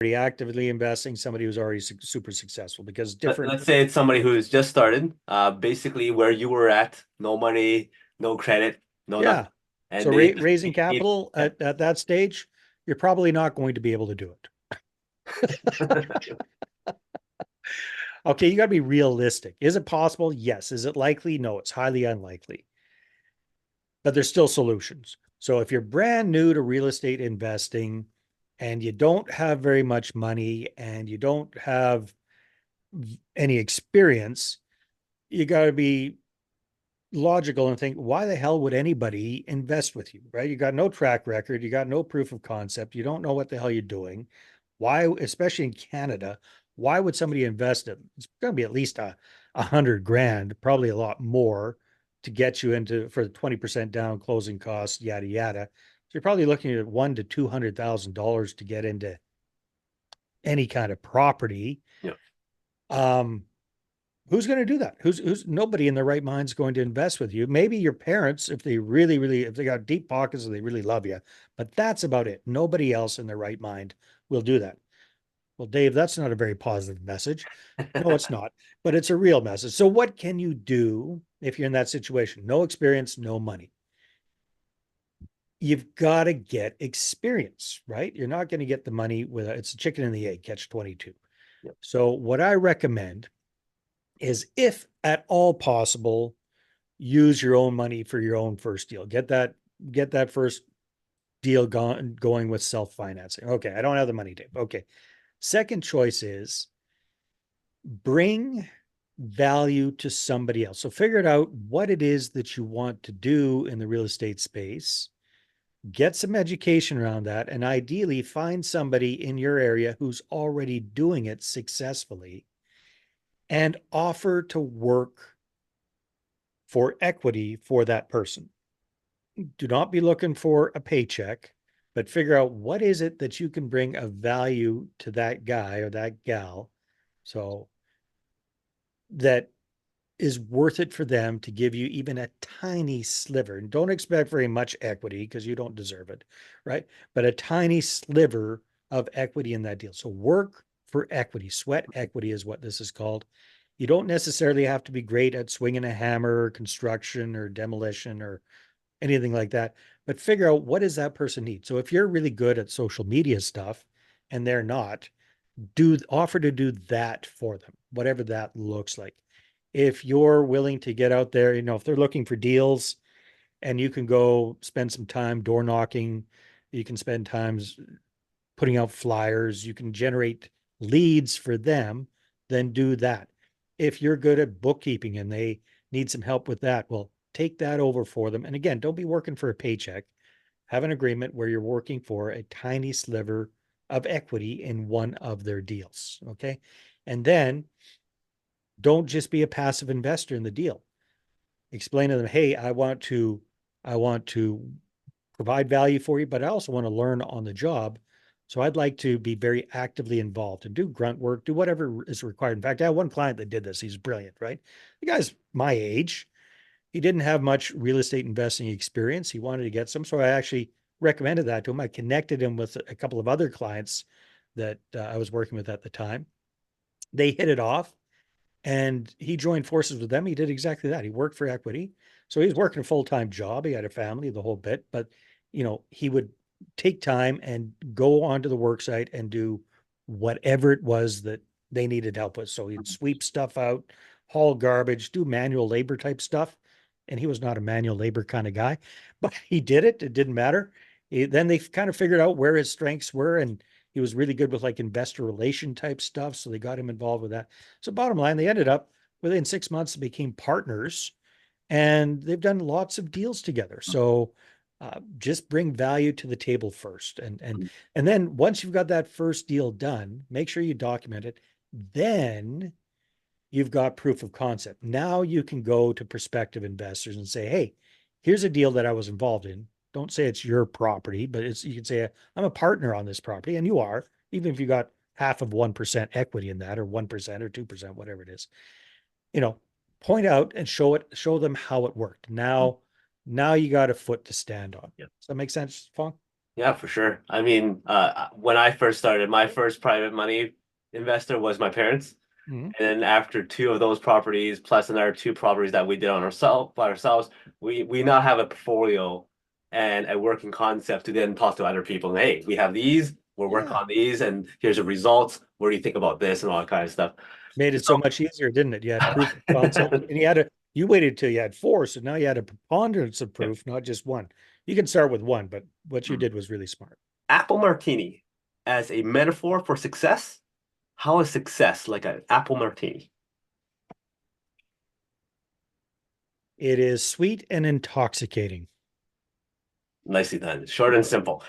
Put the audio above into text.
already actively investing, somebody who's already super successful, because different. Let's say it's somebody who's just started, basically where you were at, no money, no credit, no Yeah. nothing. So And they just raising capital yeah. at that stage, you're probably not going to be able to do it. Okay, you got to be realistic. Is it possible? Yes. Is it likely? No, it's highly unlikely. But there's still solutions. So if you're brand new to real estate investing and you don't have very much money and you don't have any experience, you got to be logical and think, why the hell would anybody invest with you, right? You got no track record, you got no proof of concept, you don't know what the hell you're doing. Why, especially in Canada, why would somebody invest it? It's going to be at least a 100 grand, probably a lot more to get you into for the 20% down closing costs, yada yada. So you're probably looking at one to $200,000 to get into any kind of property. Yeah. Um, who's going to do that? Who's nobody in their right mind is going to invest with you. Maybe your parents, if they really, if they got deep pockets and they really love you, but that's about it. Nobody else in their right mind will do that. Well, Dave, that's not a very positive message. No, it's not, but it's a real message. So what can you do if you're in that situation? No experience, no money. You've got to get experience, right? You're not going to get the money with it's a chicken and the egg, catch 22. Yeah. So what I recommend is, if at all possible, use your own money for your own first deal. Get that first deal going with self-financing. Okay, I don't have the money, Dave. Okay. Second choice is bring value to somebody else. So figure it out what it is that you want to do in the real estate space. Get some education around that, and ideally find somebody in your area who's already doing it successfully and offer to work for equity for that person. Do not be looking for a paycheck, but figure out what is it that you can bring of value to that guy or that gal. So that is worth it for them to give you even a tiny sliver. And don't expect very much equity because you don't deserve it, right? But a tiny sliver of equity in that deal. So work for equity. Sweat equity is what this is called. You don't necessarily have to be great at swinging a hammer or construction or demolition or anything like that, but figure out what does that person need. So if you're really good at social media stuff and they're not, do offer to do that for them, whatever that looks like. If you're willing to get out there, if they're looking for deals and you can go spend some time door knocking, you can spend times putting out flyers, you can generate leads for them, then do that. If you're good at bookkeeping and they need some help with that, well, take that over for them. And again, don't be working for a paycheck. Have an agreement where you're working for a tiny sliver of equity in one of their deals. Okay. And then don't just be a passive investor in the deal. Explain to them, hey, I want to provide value for you, but I also want to learn on the job. So I'd like to be very actively involved and do grunt work, do whatever is required. In fact, I had one client that did this. He's brilliant, right? The guy's my age. He didn't have much real estate investing experience. He wanted to get some. So I actually recommended that to him. I connected him with a couple of other clients that I was working with at the time. They hit it off and he joined forces with them. He did exactly that. He worked for equity. So he was working a full-time job. He had a family, the whole bit, but he would take time and go onto the work site and do whatever it was that they needed help with. So he'd sweep stuff out, haul garbage, do manual labor type stuff. And he was not a manual labor kind of guy, but he did it. It didn't matter. Then they kind of figured out where his strengths were, and he was really good with like investor relation type stuff. So they got him involved with that. So bottom line, they ended up within 6 months became partners, and they've done lots of deals together. So just bring value to the table first, and then once you've got that first deal done, make sure you document it. Then you've got proof of concept. Now you can go to prospective investors and say, hey, here's a deal that I was involved in. Don't say it's your property, but you can say, I'm a partner on this property, and you are, even if you got half of 1% equity in that, or 1% or 2%, whatever it is. You know, point out and show them how it worked. Now you got a foot to stand on. Yeah. Does that make sense, Fong? Yeah, for sure. I mean, when I first started, my first private money investor was my parents. Mhm. And then after two of those properties, plus another two properties that we did on ourselves by ourselves, we now have a portfolio and a working concept to then talk to other people. And, hey, we have these, we're working Yeah. on these, and here's the results. What do you think about this and all that kind of stuff? Made it so much easier, didn't it? You had proof of concept, and you waited till you had four, so now you had a preponderance of proof, not just one. You can start with one, but what you did was really smart. Apple martini as a metaphor for success. How is success like an apple martini? It is sweet and intoxicating. Nicely done. Short and simple.